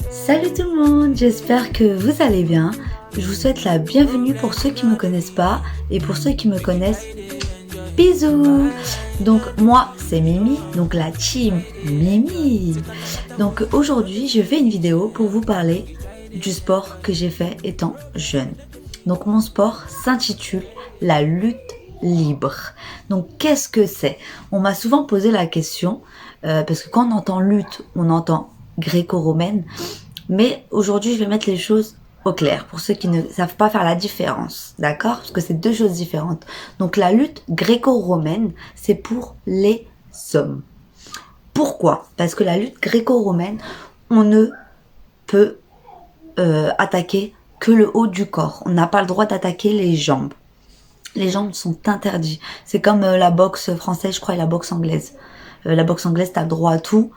Salut tout le monde, j'espère que vous allez bien. Je vous souhaite la bienvenue pour ceux qui ne me connaissent pas et pour ceux qui me connaissent, bisous. Donc moi c'est Mimi, donc la team Mimi. Donc aujourd'hui je fais une vidéo pour vous parler du sport que j'ai fait étant jeune. Donc mon sport s'intitule la lutte libre. Donc qu'est-ce que c'est? On m'a souvent posé la question parce que quand on entend lutte, on entend gréco-romaine. Mais aujourd'hui, je vais mettre les choses au clair pour ceux qui ne savent pas faire la différence, d'accord? Parce que c'est deux choses différentes. Donc la lutte gréco-romaine, c'est pour les hommes. Pourquoi? Parce que la lutte gréco-romaine, on ne peut attaquer que le haut du corps. On n'a pas le droit d'attaquer les jambes. Les jambes sont interdites. C'est comme la boxe française, je crois, et la boxe anglaise. La boxe anglaise, t'as le droit à tout.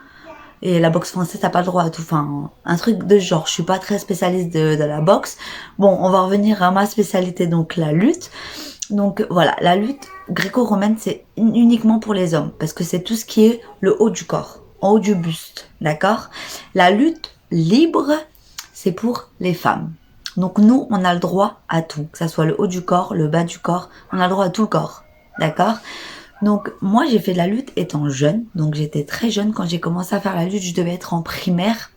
Et la boxe française, t'as pas le droit à tout. Enfin, un truc de genre. Je suis pas très spécialiste de la boxe. Bon, on va revenir à ma spécialité, donc la lutte. Donc voilà, la lutte gréco-romaine, c'est uniquement pour les hommes. Parce que c'est tout ce qui est le haut du corps, en haut du buste. D'accord? La lutte libre, c'est pour les femmes. Donc nous, on a le droit à tout. Que ça soit le haut du corps, le bas du corps. On a le droit à tout le corps. D'accord? Donc moi j'ai fait de la lutte étant jeune, donc j'étais très jeune quand j'ai commencé à faire la lutte, je devais être en primaire,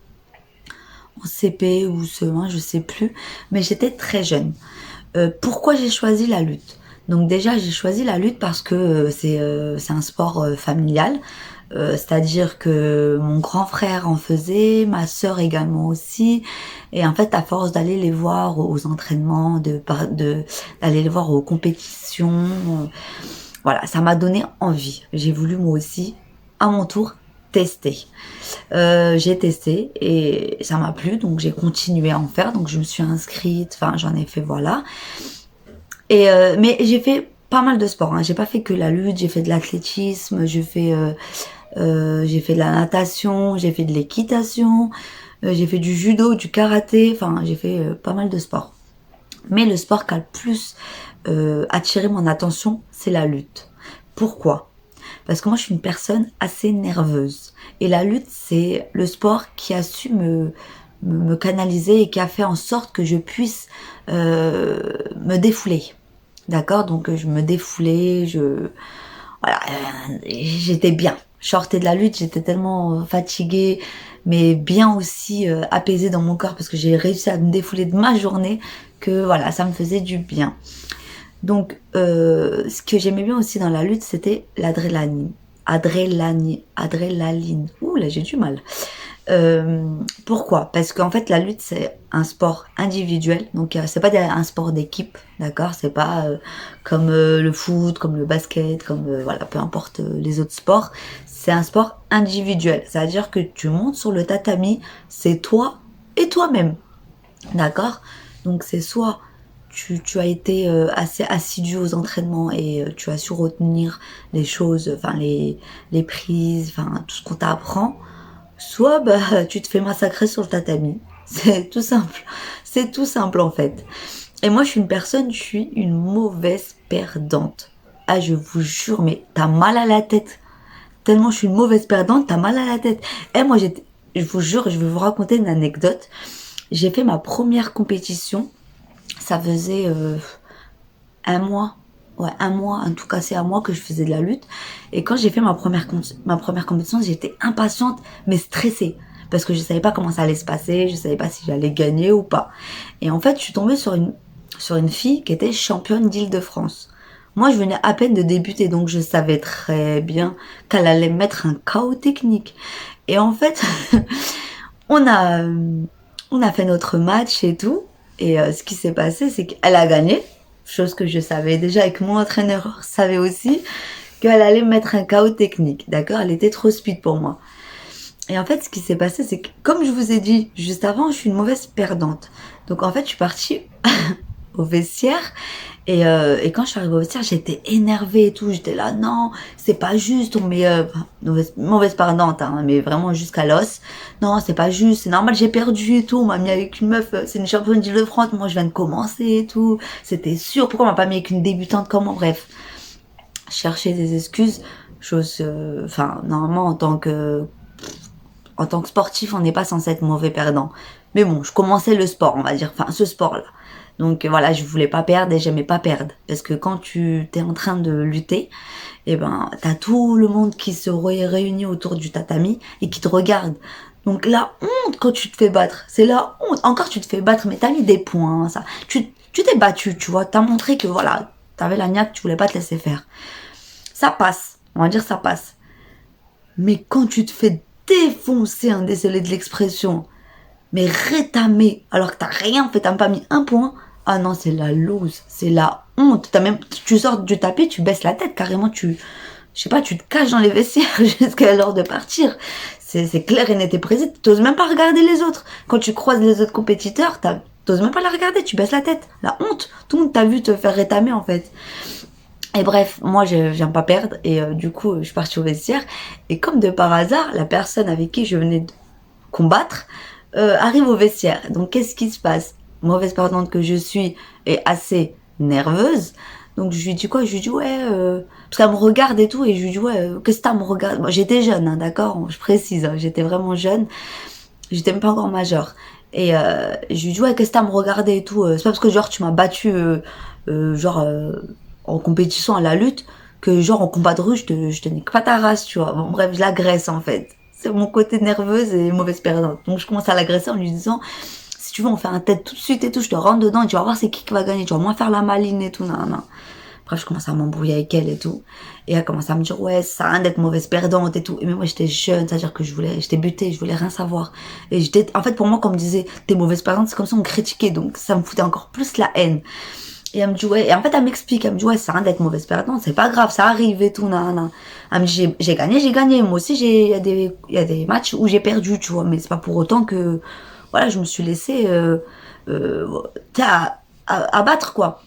en CP ou CE1, je sais plus, mais j'étais très jeune. Pourquoi j'ai choisi la lutte? Donc déjà j'ai choisi la lutte parce que c'est un sport familial, c'est-à-dire que mon grand frère en faisait, ma sœur également aussi, et en fait à force d'aller les voir aux entraînements, d'aller les voir aux compétitions, voilà, ça m'a donné envie. J'ai voulu moi aussi, à mon tour, tester. J'ai testé et ça m'a plu, donc j'ai continué à en faire. Donc je me suis inscrite, enfin j'en ai fait, voilà. Et mais j'ai fait pas mal de sports. Hein. J'ai pas fait que la lutte, j'ai fait de l'athlétisme, j'ai fait de la natation, j'ai fait de l'équitation, j'ai fait du judo, du karaté. Enfin j'ai fait pas mal de sports. Mais le sport qui a le plus attiré mon attention, c'est la lutte. Pourquoi? Parce que moi, je suis une personne assez nerveuse. Et la lutte, c'est le sport qui a su me canaliser et qui a fait en sorte que je puisse me défouler. D'accord? Donc, je me défoulais, voilà, j'étais bien. Je sortais de la lutte, j'étais tellement fatiguée, mais bien aussi apaisée dans mon corps parce que j'ai réussi à me défouler de ma journée, que voilà, ça me faisait du bien. Donc, ce que j'aimais bien aussi dans la lutte, c'était l'adrénaline. Adrénaline. Ouh, là, j'ai du mal. Pourquoi? Parce qu'en fait, la lutte, c'est un sport individuel. Donc, c'est pas un sport d'équipe, d'accord? C'est pas comme le foot, comme le basket, comme, voilà, peu importe les autres sports. C'est un sport individuel. C'est-à-dire que tu montes sur le tatami, c'est toi et toi-même. D'accord? Donc, c'est soit tu as été assez assidu aux entraînements et tu as su retenir les choses, enfin les prises, enfin tout ce qu'on t'apprend, soit bah tu te fais massacrer sur le tatami. C'est tout simple. C'est tout simple en fait. Et moi je suis une mauvaise perdante. Ah je vous jure, mais t'as mal à la tête. Tellement je suis une mauvaise perdante, t'as mal à la tête. Et moi je vous jure, je vais vous raconter une anecdote. J'ai fait ma première compétition. Ça faisait un mois, en tout cas c'est un mois que je faisais de la lutte. Et quand j'ai fait ma première compétition, j'étais impatiente mais stressée parce que je savais pas comment ça allait se passer, je savais pas si j'allais gagner ou pas. Et en fait, je suis tombée sur une fille qui était championne d'Île-de-France. Moi, je venais à peine de débuter, donc je savais très bien qu'elle allait me mettre un KO technique. Et en fait, on a fait notre match et tout. Et ce qui s'est passé, c'est qu'elle a gagné, chose que je savais déjà et que mon entraîneur savait aussi, qu'elle allait me mettre un KO technique, d'accord? Elle était trop speed pour moi. Et en fait, ce qui s'est passé, c'est que, comme je vous ai dit juste avant, je suis une mauvaise perdante. Donc en fait, je suis partie au vestiaire. Et quand je suis arrivée au vestiaire, j'étais énervée et tout. J'étais là, non, c'est pas juste, on met mauvaise perdante, hein, mais vraiment jusqu'à l'os. Non, c'est pas juste, c'est normal, j'ai perdu et tout. On m'a mis avec une meuf, c'est une championne d'Île-de-France, moi je viens de commencer et tout. C'était sûr, pourquoi on m'a pas mis avec une débutante, comment? Bref, je cherchais des excuses. chose, enfin, normalement, en tant que sportif, on n'est pas censé être mauvais perdant. Mais bon, je commençais le sport, on va dire, enfin, ce sport-là. Donc voilà, je voulais pas perdre et j'aimais pas perdre. Parce que quand tu t'es en train de lutter, eh ben, t'as tout le monde qui se réunit autour du tatami et qui te regarde. Donc la honte quand tu te fais battre, c'est la honte. Encore tu te fais battre, mais t'as mis des points, ça. Tu t'es battu, tu vois, t'as montré que voilà, t'avais la niaque, tu voulais pas te laisser faire. Ça passe, on va dire ça passe. Mais quand tu te fais défoncer, désolé de l'expression, mais rétamé, alors que t'as rien fait, t'as pas mis un point, ah non, c'est la loose, c'est la honte. Tu sors du tapis, tu baisses la tête, carrément, je sais pas, tu te caches dans les vestiaires jusqu'à l'heure de partir. C'est clair et net et précis, t'oses même pas regarder les autres. Quand tu croises les autres compétiteurs, t'oses même pas la regarder, tu baisses la tête. La honte, tout le monde t'a vu te faire rétamer en fait. Et bref, moi j'aime pas perdre et du coup je suis partie au vestiaire et comme de par hasard, la personne avec qui je venais de combattre arrive au vestiaire. Donc qu'est-ce qui se passe? Mauvaise perdante que je suis et assez nerveuse. Donc je lui dis quoi? Je lui dis ouais, parce qu'elle me regarde et tout et je lui dis ouais, qu'est-ce que t'as me regarde? Bon, j'étais jeune, hein, d'accord, je précise, hein, j'étais vraiment jeune, j'étais même pas encore majeure. Et je lui dis ouais, qu'est-ce que t'as me regarder et tout? C'est pas parce que genre tu m'as battu genre en compétition à la lutte que genre en combat de rue je te nique pas ta race, tu vois. Bon bref, je l'agresse en fait. C'est mon côté nerveuse et mauvaise perdante. Donc je commence à l'agresser en lui disant si tu veux on fait un tête tout de suite et tout, je te rentre dedans et tu vas voir c'est qui va gagner, tu vas moins faire la maline et tout, non. Bref, je commence à m'embrouiller avec elle et tout. Et elle commence à me dire ouais, ça sert à rien d'être mauvaise perdante et tout. Et mais moi j'étais jeune, c'est-à-dire que j'étais butée, je voulais rien savoir. Et en fait pour moi quand on me disait t'es mauvaise perdante, c'est comme si on me critiquait, donc ça me foutait encore plus la haine. Et elle me dit ouais, et en fait elle m'explique, elle me dit ouais, ça sert à rien d'être mauvaise perdante, c'est pas grave, ça arrive et tout, nan. Elle me dit j'ai gagné, moi aussi il y a des matchs où j'ai perdu, tu vois, mais c'est pas pour autant que voilà, je me suis laissée abattre quoi.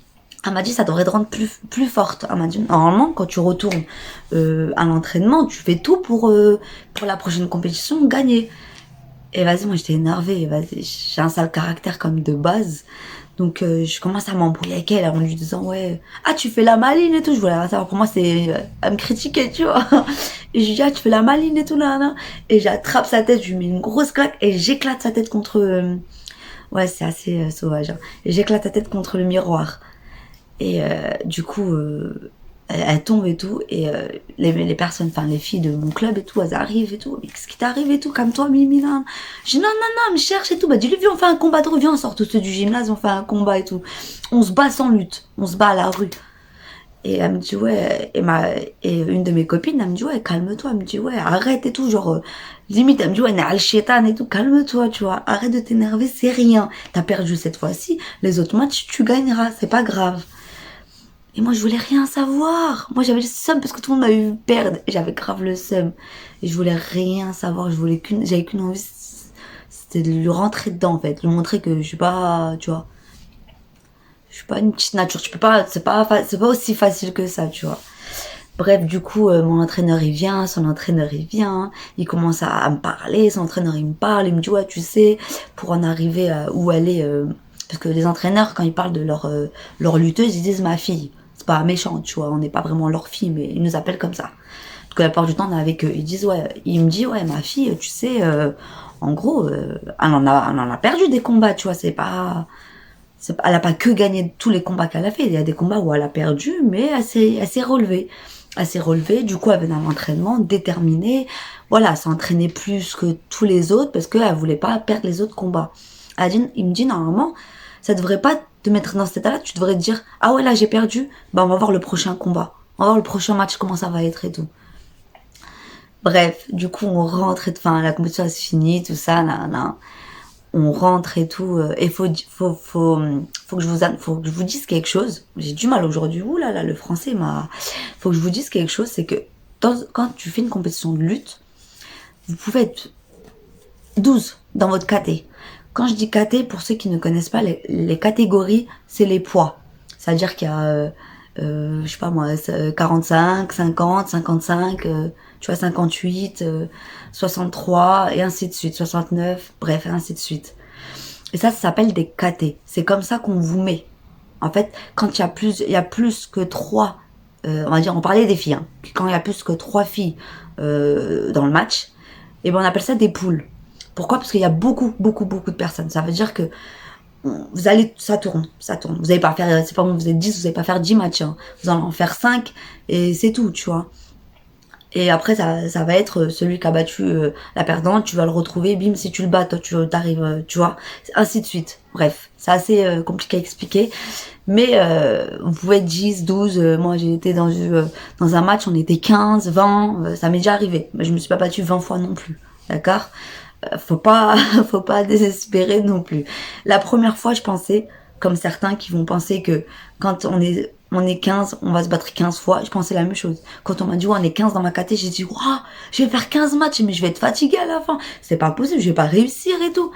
Elle m'a dit ça devrait te rendre plus forte. Elle m'a dit normalement quand tu retournes à l'entraînement, tu fais tout pour la prochaine compétition gagner. Et vas-y, moi j'étais énervée, vas-y, j'ai un sale caractère comme de base. Donc je commence à m'embrouiller avec elle en lui disant ouais, ah tu fais la maline et tout, je voulais savoir, pour moi c'est elle me critiquait, tu vois. Et je lui dis ah tu fais la maline et tout là. Et j'attrape sa tête, je lui mets une grosse claque et j'éclate sa tête contre ouais, c'est assez sauvage, hein. Et j'éclate sa tête contre le miroir. Et du coup elle tombe et tout et les personnes, enfin les filles de mon club et tout, elles arrivent et tout, mais qu'est-ce qui t'arrive et tout, calme-toi Mimi là. Je dis non, elle me cherche et tout, bah dis-lui viens on fait un combat de rue, viens on sort tous ceux du gymnase, on fait un combat et tout, on se bat sans lutte, on se bat à la rue. Et elle me dit ouais, et une de mes copines elle me dit ouais calme-toi, elle me dit ouais arrête et tout, genre limite elle me dit ouais al shaitan et tout, calme-toi, tu vois, arrête de t'énerver, c'est rien, t'as perdu cette fois-ci, les autres matchs tu gagneras, c'est pas grave. Et moi, je voulais rien savoir. Moi, j'avais le seum parce que tout le monde m'a vu perdre. Et j'avais grave le seum. Et je voulais rien savoir. J'avais qu'une envie, c'était de lui rentrer dedans, en fait. Lui montrer que je suis pas, tu vois. Je suis pas une petite nature. Tu peux pas, c'est pas aussi facile que ça, tu vois. Bref, du coup, mon entraîneur, il vient, son entraîneur, il vient. Il commence à me parler. Son entraîneur, il me parle. Il me dit, ouais, tu sais, pour en arriver à où aller, parce que les entraîneurs, quand ils parlent de leur lutteuse, ils disent ma fille. C'est pas méchant, tu vois, on n'est pas vraiment leur fille, mais ils nous appellent comme ça. Parce que la plupart du temps, on est avec eux. Il me dit, ouais, ma fille, tu sais, en gros, elle en a perdu des combats, tu vois, elle a pas que gagné tous les combats qu'elle a fait. Il y a des combats où elle a perdu, mais elle s'est relevée. Elle s'est relevée, du coup, elle venait à l'entraînement, déterminée. Voilà, elle s'entraînait plus que tous les autres parce qu'elle voulait pas perdre les autres combats. Il me dit, normalement, ça devrait pas te mettre dans cet état-là, tu devrais te dire ah ouais là j'ai perdu, bah on va voir le prochain combat, on va voir le prochain match comment ça va être et tout. Bref, du coup on rentre, enfin la compétition elle se finit, tout ça, là. On rentre et tout, et faut que je vous dise quelque chose. J'ai du mal aujourd'hui, ouh là, le français faut que je vous dise quelque chose, c'est que quand tu fais une compétition de lutte, vous pouvez être 12 dans votre KT. Quand je dis KT, pour ceux qui ne connaissent pas, les catégories, c'est les poids. C'est-à-dire qu'il y a, je sais pas moi, 45, 50, 55, tu vois, 58, 63, et ainsi de suite, 69, bref, et ainsi de suite. Et ça s'appelle des KT. C'est comme ça qu'on vous met. En fait, quand il y a plus que 3 on va dire, on parlait des filles, hein, quand il y a plus que 3 filles dans le match, et ben on appelle ça des poules. Pourquoi? Parce qu'il y a beaucoup de personnes. Ça veut dire que vous allez, ça tourne. Vous allez pas faire, c'est pas bon, vous êtes 10, vous allez pas faire 10 matchs, hein. Vous allez en faire 5 et c'est tout, tu vois. Et après, ça va être celui qui a battu la perdante, tu vas le retrouver, bim, si tu le bats, toi, tu t'arrives, tu vois, ainsi de suite. Bref, c'est assez compliqué à expliquer. Mais vous pouvez être 10, 12, moi j'ai été dans un match, on était 15, 20, ça m'est déjà arrivé. Mais je me suis pas battue 20 fois non plus, d'accord? Faut pas désespérer non plus. La première fois, je pensais, comme certains qui vont penser que quand on est 15, on va se battre 15 fois. Je pensais la même chose. Quand on m'a dit, ouais, on est 15 dans ma caté, j'ai dit, waouh, je vais faire 15 matchs, mais je vais être fatiguée à la fin. C'est pas possible, je vais pas réussir et tout.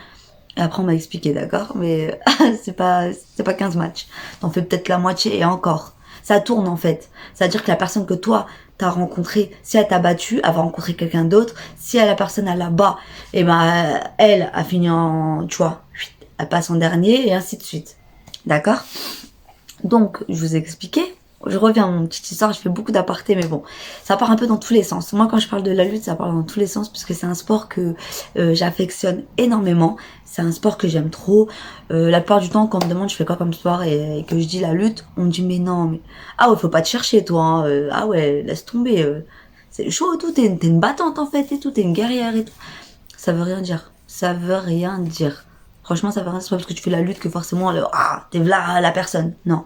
Et après, on m'a expliqué, d'accord, mais c'est pas 15 matchs. T'en fais peut-être la moitié et encore. Ça tourne, en fait. C'est-à-dire que la personne que toi, t'as rencontrée, si elle t'a battu, elle va rencontrer quelqu'un d'autre. Si la personne, elle la bat, et ben, elle a fini en, tu vois, elle passe en dernier et ainsi de suite. D'accord? Donc, je vous ai expliqué. Je reviens à mon petite histoire, je fais beaucoup d'apartés, mais bon, ça part un peu dans tous les sens. Moi, quand je parle de la lutte, ça part dans tous les sens, puisque c'est un sport que j'affectionne énormément. C'est un sport que j'aime trop. La plupart du temps, quand on me demande je fais quoi comme sport et que je dis la lutte, on me dit mais non, mais ah ouais, faut pas te chercher toi. Hein, ah ouais, laisse tomber. C'est chaud et tout. T'es une battante en fait et tout. T'es une guerrière et tout. Ça veut rien dire. Ça veut rien dire. Franchement, ça veut rien dire. C'est pas parce que tu fais la lutte que forcément t'es là la personne. Non.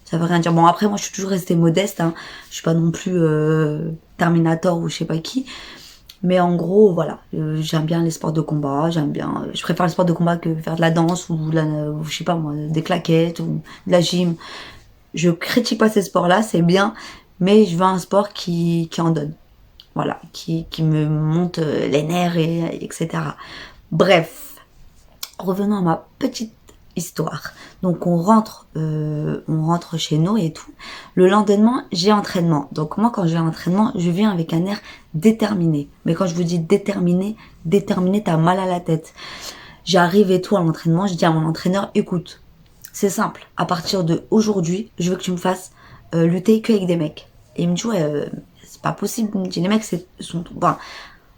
Ça veut rien dire. Bon, après, moi, je suis toujours restée modeste, hein. Je suis pas non plus Terminator ou je sais pas qui. Mais en gros, voilà. J'aime bien les sports de combat. Je préfère les sports de combat que faire de la danse ou je sais pas moi, des claquettes ou de la gym. Je critique pas ces sports-là, c'est bien. Mais je veux un sport qui en donne. Voilà. Qui me monte les nerfs etc. Bref. Revenons à ma petite histoire. Donc on rentre chez nous et tout. Le lendemain, j'ai entraînement. Donc moi, quand j'ai entraînement, je viens avec un air déterminé. Mais quand je vous dis déterminé, t'as mal à la tête. J'arrive et tout à l'entraînement, je dis à mon entraîneur, écoute, c'est simple. À partir de aujourd'hui, je veux que tu me fasses lutter que avec des mecs. Et il me dit ouais, c'est pas possible. Il me dit les mecs bon,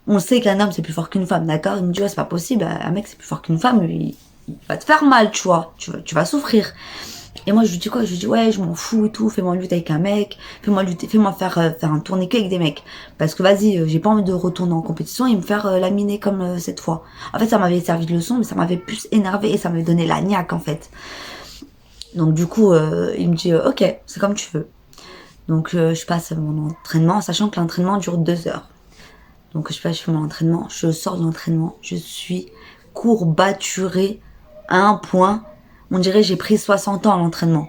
on sait qu'un homme c'est plus fort qu'une femme, d'accord? Il me dit ouais, c'est pas possible. Un mec c'est plus fort qu'une femme, lui il va te faire mal, tu vois, tu vas souffrir. Et moi je lui dis quoi? Je lui dis ouais, je m'en fous et tout, fais-moi lutter avec un mec, fais-moi faire un tourniquet avec des mecs, parce que vas-y, j'ai pas envie de retourner en compétition et me faire laminer comme cette fois. En fait ça m'avait servi de leçon, mais ça m'avait plus énervé et ça m'avait donné la niaque en fait. Donc du coup il me dit ok, c'est comme tu veux. Donc je passe mon entraînement, sachant que l'entraînement dure 2 heures. Donc je fais mon entraînement, je sors de l'entraînement, je suis courbaturée à un point, on dirait j'ai pris 60 ans à l'entraînement.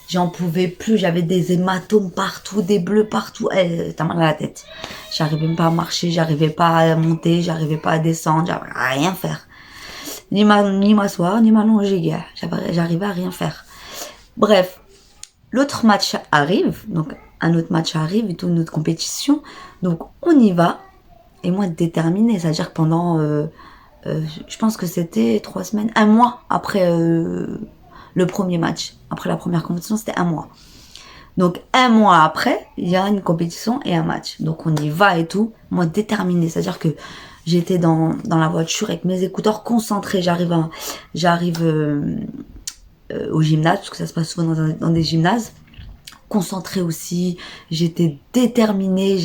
J'en pouvais plus, j'avais des hématomes partout, des bleus partout. T'as mal à la tête. J'arrivais même pas à marcher, j'arrivais pas à monter, j'arrivais pas à descendre, j'arrivais à rien faire. Ni m'asseoir, ni m'allonger, j'arrivais à rien faire. Bref, l'autre match arrive, donc un autre match arrive et tout, une autre compétition. Donc on y va. Et moi déterminée, c'est-à-dire que pendant... je pense que c'était 3 semaines, 1 mois après le premier match. Après la première compétition, c'était 1 mois. Donc 1 mois après, il y a une compétition et un match. Donc on y va et tout. Moi déterminée, c'est-à-dire que j'étais dans la voiture avec mes écouteurs concentrés. J'arrive au gymnase, parce que ça se passe souvent dans des gymnases. Concentrée aussi, j'étais déterminée,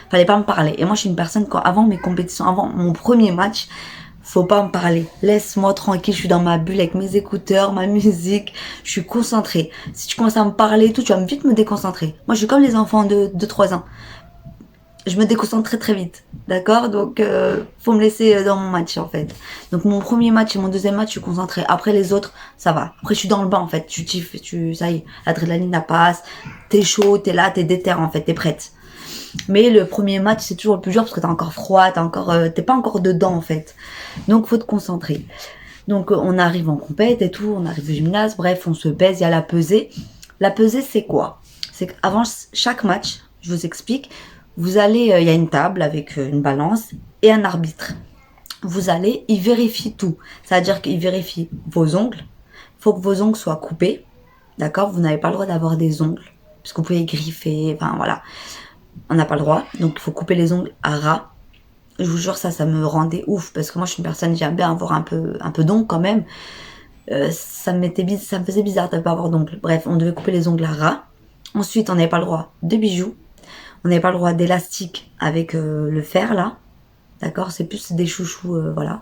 fallait pas me parler. Et moi je suis une personne, avant mes compétitions, avant mon premier match, faut pas me parler, laisse-moi tranquille, je suis dans ma bulle avec mes écouteurs, ma musique, je suis concentrée. Si tu commences à me parler et tout, tu vas vite me déconcentrer. Moi je suis comme les enfants de 3 ans, je me déconcentre très très vite, d'accord? Donc faut me laisser dans mon match en fait. Donc mon premier match et mon deuxième match, je suis concentrée. Après les autres, ça va. Après je suis dans le bain en fait, ça y est, l'adrénaline la passe, t'es chaud, t'es là, t'es déter en fait, t'es prête. Mais le premier match c'est toujours le plus dur parce que t'es encore froid, t'es pas encore dedans en fait. Donc faut te concentrer. Donc on arrive en compète et tout, on arrive au gymnase, bref on se pèse, il y a la pesée. La pesée c'est quoi? C'est qu'avant chaque match, je vous explique, vous allez, il y a une table avec une balance et un arbitre. Vous allez, il vérifie tout. C'est-à-dire qu'il vérifie vos ongles. Il faut que vos ongles soient coupés. D'accord? Vous n'avez pas le droit d'avoir des ongles. parce que vous pouvez griffer, enfin voilà. On n'a pas le droit, donc il faut couper les ongles à ras. Je vous jure, ça me rendait ouf, parce que moi je suis une personne, j'aime bien avoir un peu d'ongles quand même. Ça me faisait bizarre de ne pas avoir d'ongles. Bref, on devait couper les ongles à ras. Ensuite, on n'avait pas le droit de bijoux. On n'avait pas le droit d'élastique avec le fer là. D'accord, c'est plus des chouchous, voilà.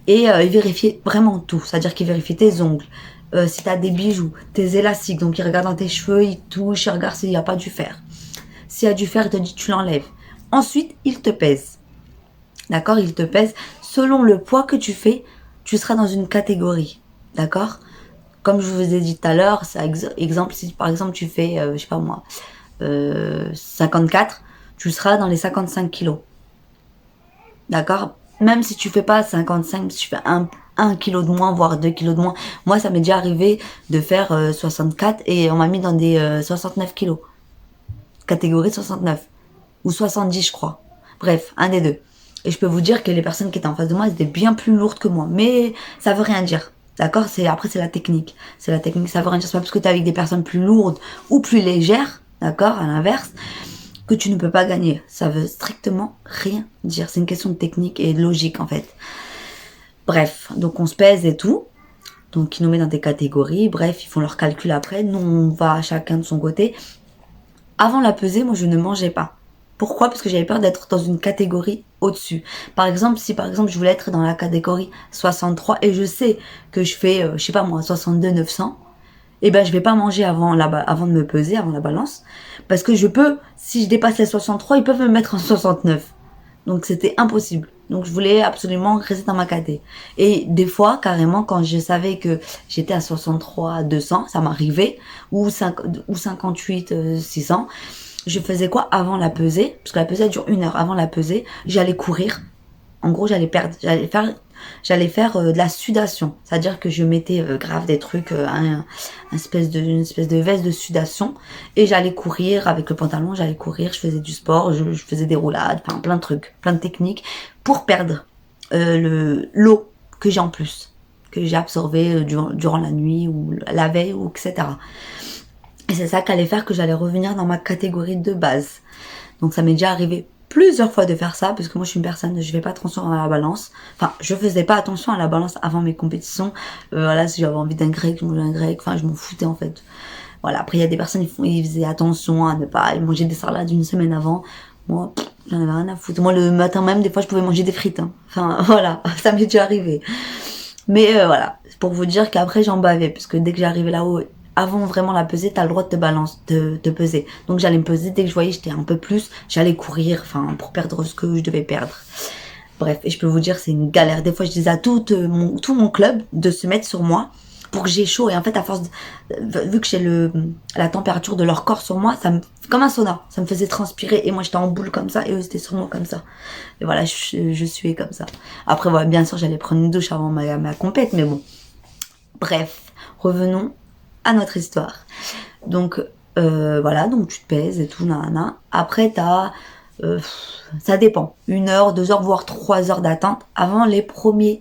Et il vérifiait vraiment tout. C'est-à-dire qu'il vérifiait tes ongles, si tu as des bijoux, tes élastiques. Donc il regarde dans tes cheveux, il touche, il regarde s'il n'y a pas du fer. S'il y a du fer, il te dit tu l'enlèves. Ensuite, il te pèse. D'accord, il te pèse. Selon le poids que tu fais, tu seras dans une catégorie. D'accord? Comme je vous ai dit tout à l'heure, exemple, si par exemple tu fais, je sais pas moi, 54, tu seras dans les 55 kilos. D'accord? Même si tu fais pas 55, si tu fais 1 kilo de moins, voire 2 kilos de moins. Moi, ça m'est déjà arrivé de faire 64 et on m'a mis dans des 69 kilos. Catégorie 69. Ou 70, je crois. Bref, un des deux. Et je peux vous dire que les personnes qui étaient en face de moi, elles étaient bien plus lourdes que moi. Mais ça veut rien dire. D'accord? Après, c'est la technique. C'est la technique, ça veut rien dire. C'est pas parce que tu es avec des personnes plus lourdes ou plus légères, d'accord, à l'inverse, que tu ne peux pas gagner. Ça veut strictement rien dire. C'est une question de technique et de logique, en fait. Bref, donc on se pèse et tout. Donc ils nous mettent dans des catégories. Bref, ils font leur calcul après. Nous, on va chacun de son côté. Avant la pesée, moi, je ne mangeais pas. Pourquoi? Parce que j'avais peur d'être dans une catégorie au-dessus. Par exemple, si par exemple je voulais être dans la catégorie 63 et je sais que je fais, je sais pas moi, 62 900, et ben je vais pas manger avant de me peser, avant la balance, parce que si je dépasse les 63, ils peuvent me mettre en 69. Donc c'était impossible. Donc je voulais absolument rester dans ma caté. Et des fois, carrément, quand je savais que j'étais à 63 200, ça m'arrivait, ou 58 600, je faisais quoi avant la pesée? Parce que la pesée elle dure 1 heure. Avant la pesée, j'allais courir. En gros, j'allais faire de la sudation. C'est-à-dire que je mettais grave des trucs, une espèce de veste de sudation. Et j'allais courir avec le pantalon, j'allais courir, je faisais du sport, je faisais des roulades, enfin plein de trucs, plein de techniques pour perdre l'eau que j'ai en plus, que j'ai absorbée durant la nuit ou la veille, ou etc. Et c'est ça qu'allait faire que j'allais revenir dans ma catégorie de base. Donc ça m'est déjà arrivé plusieurs fois de faire ça, parce que moi je suis une personne, je fais pas attention à la balance. Enfin, je faisais pas attention à la balance avant mes compétitions. Voilà, si j'avais envie d'un grec, je mangeais un grec. Enfin, je m'en foutais en fait. Voilà, après il y a des personnes, ils faisaient attention à ne pas manger des salades une semaine avant. Moi, j'en avais rien à foutre. Moi, le matin même, des fois, je pouvais manger des frites. Hein. Enfin, voilà, ça m'est déjà arrivé. Mais voilà, c'est pour vous dire qu'après j'en bavais, parce que dès que j'arrivais là-haut, avant vraiment la pesée, t'as le droit de te peser. Donc j'allais me peser, dès que je voyais j'étais un peu plus, j'allais courir, enfin, pour perdre ce que je devais perdre. Bref, et je peux vous dire, c'est une galère. Des fois, je disais à tout mon club de se mettre sur moi pour que j'ai chaud. Et en fait, à force, vu que j'ai la température de leur corps sur moi, comme un sauna, ça me faisait transpirer. Et moi, j'étais en boule comme ça, et eux, c'était sur moi comme ça. Et voilà, je suais comme ça. Après, voilà, bien sûr, j'allais prendre une douche avant ma compète, mais bon. Bref, revenons à notre histoire. Donc voilà, donc tu te pèses et tout, nanana. Après ça dépend, 1 heure, 2 heures, voire 3 heures d'attente avant les premiers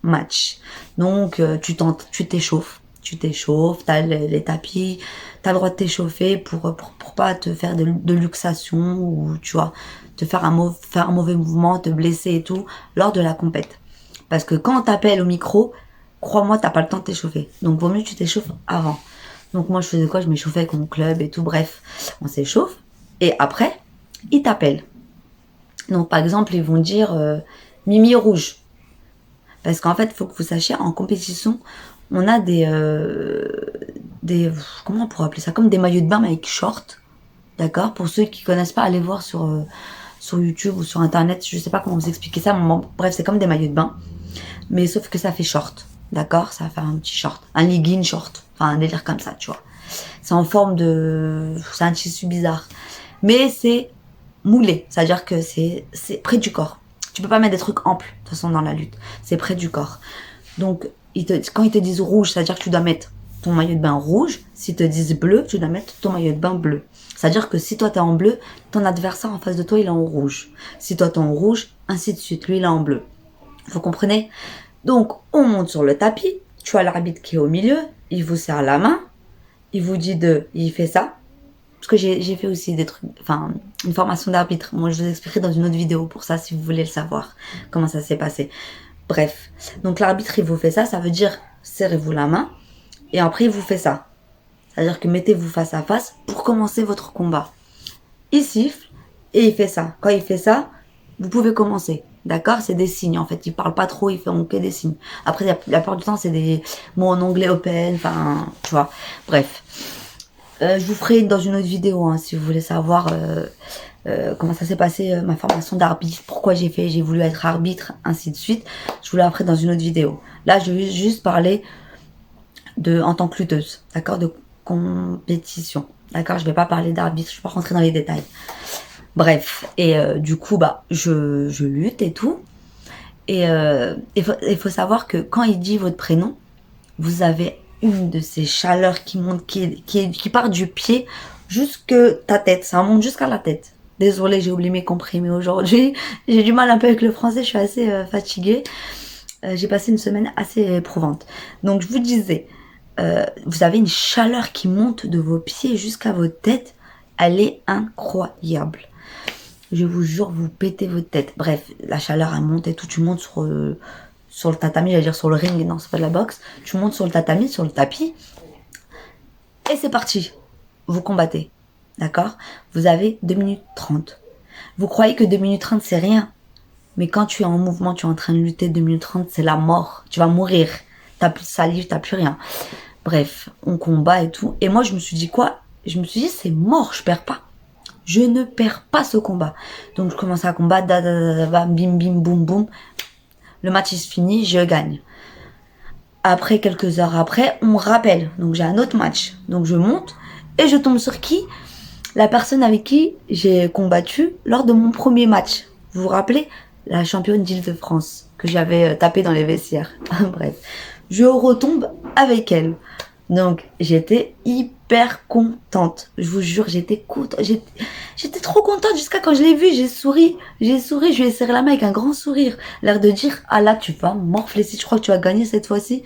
matchs. Donc tu t'échauffes, t'as les tapis, t'as le droit de t'échauffer pour pas te faire de luxation, ou tu vois, te faire un mauvais mouvement, te blesser et tout lors de la compète. Parce que quand on t'appelle au micro, crois-moi, t'as pas le temps de t'échauffer. Donc vaut mieux que tu t'échauffes avant. Donc moi je faisais quoi? Je m'échauffais avec mon club et tout, bref. On s'échauffe. Et après, ils t'appellent. Donc par exemple, ils vont dire Mimi rouge. Parce qu'en fait, il faut que vous sachiez, en compétition, on a comment on pourrait appeler ça? Comme des maillots de bain mais avec short. D'accord? Pour ceux qui connaissent pas, allez voir sur YouTube ou sur internet. Je sais pas comment vous expliquer ça. Bref, c'est comme des maillots de bain. Mais sauf que ça fait short. D'accord? Ça va faire un petit short. Un legging short. Enfin, un délire comme ça, tu vois. C'est en forme c'est un tissu bizarre. Mais c'est moulé. C'est-à-dire que c'est près du corps. Tu peux pas mettre des trucs amples, de toute façon, dans la lutte. C'est près du corps. Donc, quand ils te disent rouge, c'est-à-dire que tu dois mettre ton maillot de bain rouge. S'ils te disent bleu, tu dois mettre ton maillot de bain bleu. C'est-à-dire que si toi t'es en bleu, ton adversaire en face de toi, il est en rouge. Si toi t'es en rouge, ainsi de suite. Lui, il est en bleu. Vous comprenez? Donc, on monte sur le tapis. Tu as l'arbitre qui est au milieu. Il vous serre la main. Il vous dit il fait ça. que j'ai fait aussi des trucs, enfin, une formation d'arbitre. Moi, je vous expliquerai dans une autre vidéo pour ça, si vous voulez le savoir, comment ça s'est passé. Bref, donc l'arbitre, il vous fait ça, ça veut dire, serrez-vous la main, et après, il vous fait ça. C'est-à-dire que mettez-vous face à face pour commencer votre combat. Il siffle, et il fait ça. Quand il fait ça, vous pouvez commencer. D'accord? C'est des signes, en fait. Il parle pas trop, il fait que des signes. Après, la plupart du temps, c'est des mots en anglais open, enfin, tu vois. Bref. Je vous ferai dans une autre vidéo, hein, si vous voulez savoir comment ça s'est passé, ma formation d'arbitre, pourquoi j'ai voulu être arbitre, ainsi de suite. Je vous la ferai dans une autre vidéo. Là, je vais juste parler en tant que lutteuse, d'accord, de compétition. D'accord, je vais pas parler d'arbitre, je vais pas rentrer dans les détails. Bref, et du coup, bah, je lutte et tout. Et il faut savoir que quand il dit votre prénom, vous avez une de ces chaleurs qui monte, qui part du pied jusque ta tête. Ça monte jusqu'à la tête. Désolée, j'ai oublié mes comprimés aujourd'hui. J'ai du mal un peu avec le français, je suis assez fatiguée. J'ai passé une semaine assez éprouvante. Donc je vous disais, vous avez une chaleur qui monte de vos pieds jusqu'à votre tête. Elle est incroyable. Je vous jure, vous pétez votre tête. Bref, la chaleur, elle monte et tout. Tu montes sur le tatami, j'allais dire sur le ring. Non, c'est pas de la boxe. Tu montes sur le tatami, sur le tapis. Et c'est parti. Vous combattez. D'accord? Vous avez 2 minutes 30. Vous croyez que 2 minutes 30, c'est rien. Mais quand tu es en mouvement, tu es en train de lutter, 2 minutes 30, c'est la mort. Tu vas mourir. T'as plus de salive, t'as plus rien. Bref, on combat et tout. Et moi, je me suis dit quoi? Je me suis dit, c'est mort, je perds pas. Je ne perds pas ce combat. Donc je commence à combattre, bim, bim, boum, boum. Le match il se finit, je gagne. Après, quelques heures après, on me rappelle. Donc j'ai un autre match. Donc je monte et je tombe sur qui? La personne avec qui j'ai combattu lors de mon premier match. Vous vous rappelez? La championne d'Île-de-France que j'avais tapé dans les vestiaires. Bref, je retombe avec elle. Donc j'étais hyper contente. Je vous jure, j'étais contente. J'étais trop contente jusqu'à quand je l'ai vue. J'ai souri, je lui ai serré la main avec un grand sourire. L'air de dire, ah là tu vas morfler, si tu crois que tu vas gagner cette fois-ci.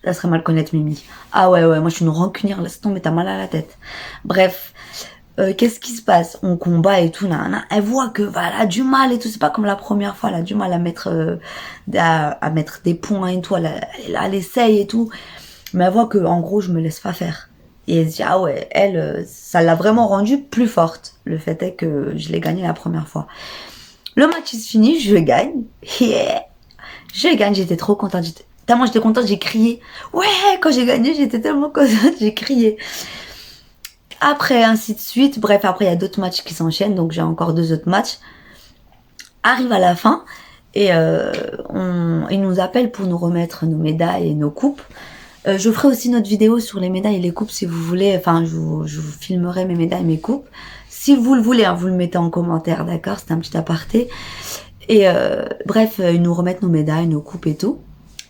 Ça serait mal connaître Mimi. Ah ouais, moi je suis une rancunière, laisse tomber, t'as mal à la tête. Bref, qu'est-ce qui se passe? On combat et tout, nanana. Elle voit que elle a du mal et tout, c'est pas comme la première fois, elle a du mal à mettre des points et tout, elle essaye et tout. Mais elle voit que en gros je me laisse pas faire. Et elle se dit, ah ouais, elle, ça l'a vraiment rendue plus forte. Le fait est que je l'ai gagné la première fois. Le match il se finit, je gagne. Yeah. Je gagne, j'étais trop contente. Tellement j'étais contente, j'ai crié. Ouais, quand j'ai gagné, j'étais tellement contente, j'ai crié. Après, ainsi de suite. Bref, après, il y a d'autres matchs qui s'enchaînent. Donc, j'ai encore 2 autres matchs. Arrive à la fin. Et ils nous appellent pour nous remettre nos médailles et nos coupes. Je ferai aussi notre vidéo sur les médailles et les coupes si vous voulez. Enfin, je vous filmerai mes médailles et mes coupes. Si vous le voulez, hein, vous le mettez en commentaire, d'accord? C'est un petit aparté. Et bref, ils nous remettent nos médailles, nos coupes et tout.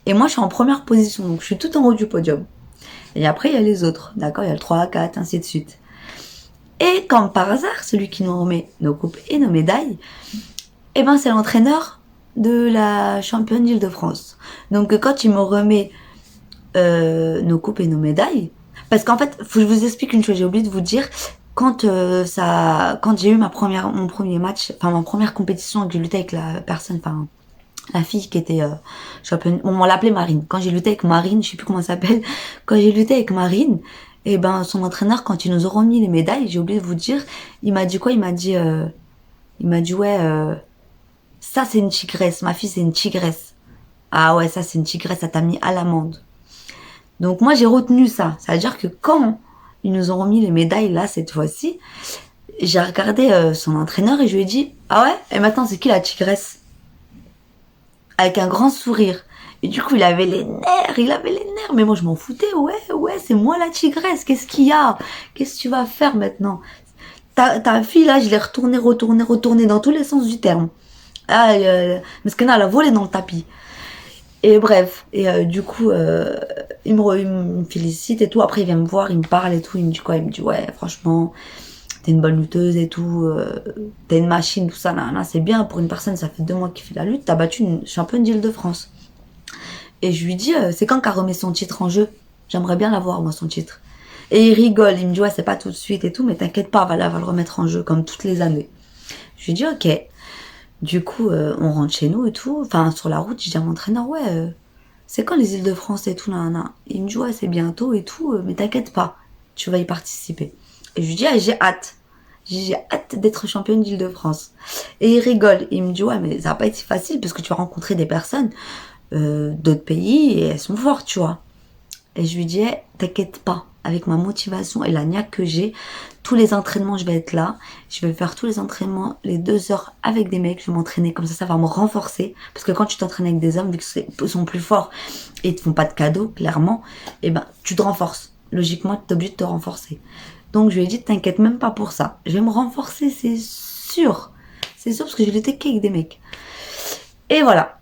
Et moi, je suis en première position, donc je suis tout en haut du podium. Et après, il y a les autres, d'accord? Il y a le 3, 4, ainsi de suite. Et comme par hasard, celui qui nous remet nos coupes et nos médailles, eh ben, c'est l'entraîneur de la championne d'Île-de-France. Donc, quand il me remet nos coupes et nos médailles, parce qu'en fait, faut que je vous explique une chose, j'ai oublié de vous dire, quand j'ai eu mon premier match, enfin, ma première compétition, que j'ai lutté avec la personne, enfin, la fille qui était championne, on l'appelait Marine. Quand j'ai lutté avec Marine, je sais plus comment elle s'appelle, quand j'ai lutté avec Marine, et ben son entraîneur, quand ils nous ont remis les médailles, j'ai oublié de vous dire, il m'a dit quoi? Il m'a dit ouais, ça c'est une tigresse, ma fille c'est une tigresse. Ah ouais, ça c'est une tigresse, ça t'a mis à l'amende. Donc moi j'ai retenu ça. Ça veut dire que quand ils nous ont remis les médailles là cette fois-ci, j'ai regardé son entraîneur et je lui ai dit, ah ouais, et maintenant c'est qui la tigresse? Avec un grand sourire. Et du coup, il avait les nerfs. Mais moi, je m'en foutais. Ouais, c'est moi la tigresse. Qu'est-ce qu'il y a? Qu'est-ce que tu vas faire maintenant? Ta fille, là, je l'ai retournée dans tous les sens du terme. Ah, parce qu'elle a volé dans le tapis. Et bref. Et du coup, il me félicite et tout. Après, il vient me voir, il me parle et tout. Il me dit quoi? Il me dit, ouais, franchement, t'es une bonne lutteuse et tout, t'es une machine, tout ça, là, c'est bien pour une personne, ça fait 2 mois qu'il fait la lutte, t'as battu une championne d'Île-de-France. Et je lui dis, c'est quand qu'elle remet son titre en jeu? J'aimerais bien l'avoir, moi, son titre. Et il rigole, il me dit ouais c'est pas tout de suite et tout, mais t'inquiète pas, elle va le remettre en jeu comme toutes les années. Je lui dis ok. Du coup on rentre chez nous et tout, enfin sur la route je dis à mon entraîneur ouais c'est quand les Îles-de-France et tout là. Il me dit ouais c'est bientôt et tout, mais t'inquiète pas, tu vas y participer. Et je lui dis ah, j'ai hâte. J'ai hâte d'être championne d'Île-de-France. Et il rigole. Il me dit ouais mais ça va pas être si facile parce que tu vas rencontrer des personnes d'autres pays et elles sont fortes, tu vois. Et je lui dis hey, t'inquiète pas, avec ma motivation et la niaque que j'ai, tous les entraînements je vais être là. Je vais faire tous les entraînements, les 2 heures avec des mecs. Je vais m'entraîner comme ça va me renforcer. Parce que quand tu t'entraînes avec des hommes, vu qu'ils sont plus forts et ils te font pas de cadeaux, clairement, et ben tu te renforces. Logiquement, tu es obligé de te renforcer. Donc je lui ai dit t'inquiète même pas pour ça. Je vais me renforcer, c'est sûr. C'est sûr parce que je l'étais qu'avec des mecs. Et voilà.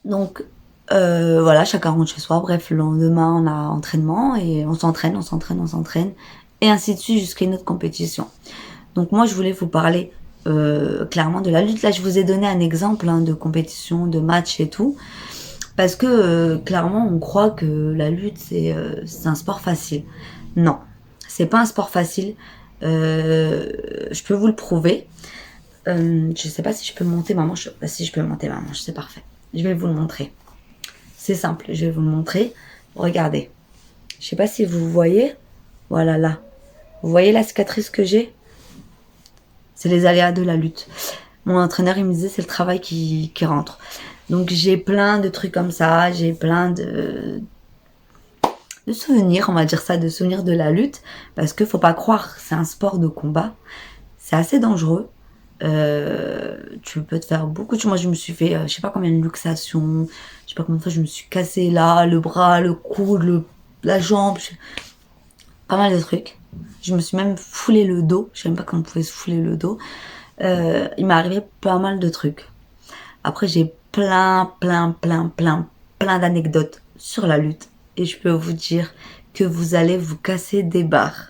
Donc voilà, chacun rentre chez soi. Bref, le lendemain on a entraînement et on s'entraîne. Et ainsi de suite jusqu'à une autre compétition. Donc moi je voulais vous parler clairement de la lutte. Là je vous ai donné un exemple de compétition, de match et tout. Parce que clairement on croit que la lutte c'est un sport facile. Non, c'est pas un sport facile. Je peux vous le prouver. Je sais pas si je peux monter ma manche. Si je peux monter ma manche, c'est parfait. Je vais vous le montrer. C'est simple, je vais vous le montrer. Regardez. Je sais pas si vous voyez. Voilà là. Vous voyez la cicatrice que j'ai? C'est les aléas de la lutte. Mon entraîneur il me disait c'est le travail qui rentre. Donc j'ai plein de trucs comme ça. J'ai plein de souvenirs, on va dire ça, de souvenirs de la lutte. Parce que faut pas croire, c'est un sport de combat. C'est assez dangereux. Tu peux te faire beaucoup de choses. Moi je me suis fait je sais pas combien de luxations, je sais pas combien de fois je me suis cassé là, le bras, le coude, la jambe, pas mal de trucs. Je me suis même foulé le dos, je sais même pas comment on pouvait se fouler le dos. Il m'est arrivé pas mal de trucs. Après j'ai plein d'anecdotes sur la lutte et je peux vous dire que vous allez vous casser des barres.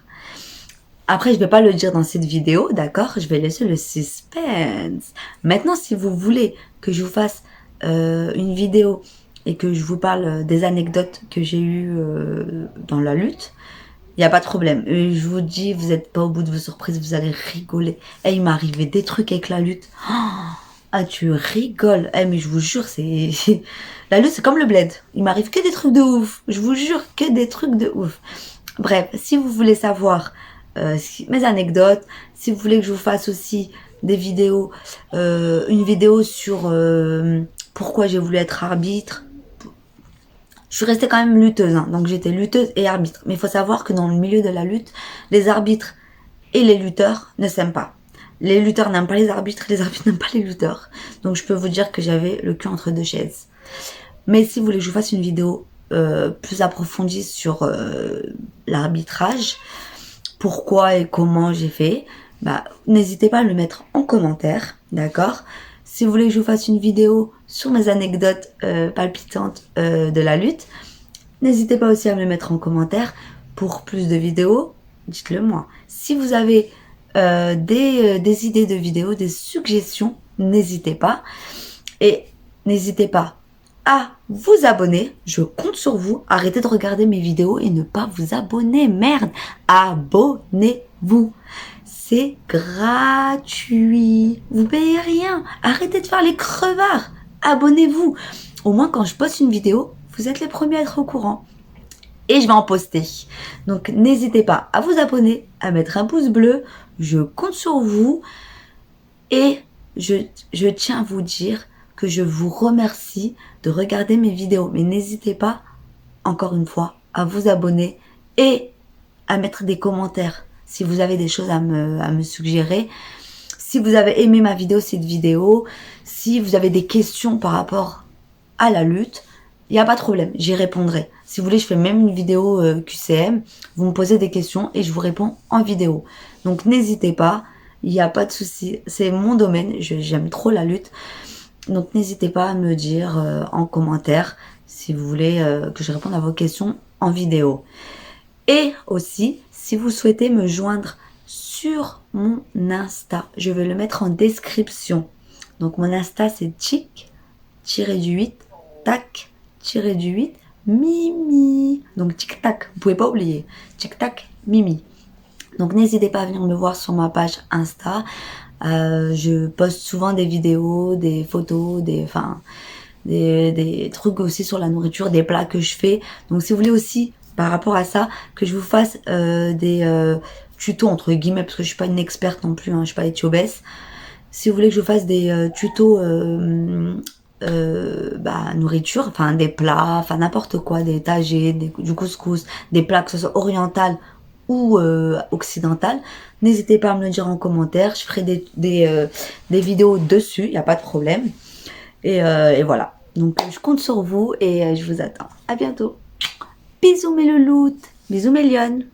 Après, je vais pas le dire dans cette vidéo, d'accord? Je vais laisser le suspense. Maintenant, si vous voulez que je vous fasse une vidéo et que je vous parle des anecdotes que j'ai eues dans la lutte, il n'y a pas de problème. Et je vous dis, vous n'êtes pas au bout de vos surprises, vous allez rigoler. Et il m'est arrivé des trucs avec la lutte. Ah, tu rigoles. Mais je vous jure, c'est... La lutte, c'est comme le bled. Il m'arrive que des trucs de ouf. Je vous jure, que des trucs de ouf. Bref, si vous voulez savoir... mes anecdotes, si vous voulez que je vous fasse aussi des vidéos, une vidéo sur pourquoi j'ai voulu être arbitre. Je suis restée quand même lutteuse, donc j'étais lutteuse et arbitre. Mais il faut savoir que dans le milieu de la lutte, les arbitres et les lutteurs ne s'aiment pas. Les lutteurs n'aiment pas les arbitres n'aiment pas les lutteurs. Donc je peux vous dire que j'avais le cul entre 2 chaises. Mais si vous voulez que je vous fasse une vidéo plus approfondie sur l'arbitrage, pourquoi et comment j'ai fait, n'hésitez pas à le mettre en commentaire, d'accord? Si vous voulez que je vous fasse une vidéo sur mes anecdotes palpitantes de la lutte, n'hésitez pas aussi à me le mettre en commentaire. Pour plus de vidéos, dites-le moi. Si vous avez des idées de vidéos, des suggestions, n'hésitez pas. Et n'hésitez pas à vous abonner. Je compte sur vous. Arrêtez de regarder mes vidéos et ne pas vous abonner. Merde. Abonnez-vous. C'est gratuit. Vous payez rien. Arrêtez de faire les crevards. Abonnez-vous. Au moins quand je poste une vidéo, vous êtes les premiers à être au courant. Et je vais en poster. Donc n'hésitez pas à vous abonner, à mettre un pouce bleu. Je compte sur vous. Et je tiens à vous dire que je vous remercie de regarder mes vidéos. Mais n'hésitez pas, encore une fois, à vous abonner et à mettre des commentaires si vous avez des choses à me suggérer. Si vous avez aimé ma vidéo, cette vidéo, si vous avez des questions par rapport à la lutte, il n'y a pas de problème, j'y répondrai. Si vous voulez, je fais même une vidéo QCM, vous me posez des questions et je vous réponds en vidéo. Donc n'hésitez pas, il n'y a pas de souci, c'est mon domaine, j'aime trop la lutte. Donc n'hésitez pas à me dire en commentaire si vous voulez que je réponde à vos questions en vidéo. Et aussi, si vous souhaitez me joindre sur mon Insta, je vais le mettre en description. Donc mon Insta c'est chic-8, tac-8, Mimi. Donc tic-tac, vous pouvez pas oublier. Tic-tac, Mimi. Donc n'hésitez pas à venir me voir sur ma page Insta. Je poste souvent des vidéos, des photos, des trucs aussi sur la nourriture, des plats que je fais. Donc si vous voulez aussi, par rapport à ça, que je vous fasse des tutos entre guillemets, parce que je suis pas une experte non plus, hein, je suis pas éthiopesse. Si vous voulez que je vous fasse des tutos nourriture, enfin des plats, enfin n'importe quoi, des tagés, du couscous, des plats que ce soit oriental ou occidental, n'hésitez pas à me le dire en commentaire, je ferai des vidéos dessus, il n'y a pas de problème. Et voilà, donc je compte sur vous et je vous attends. À bientôt. Bisous mes louloutes, bisous mes lionnes.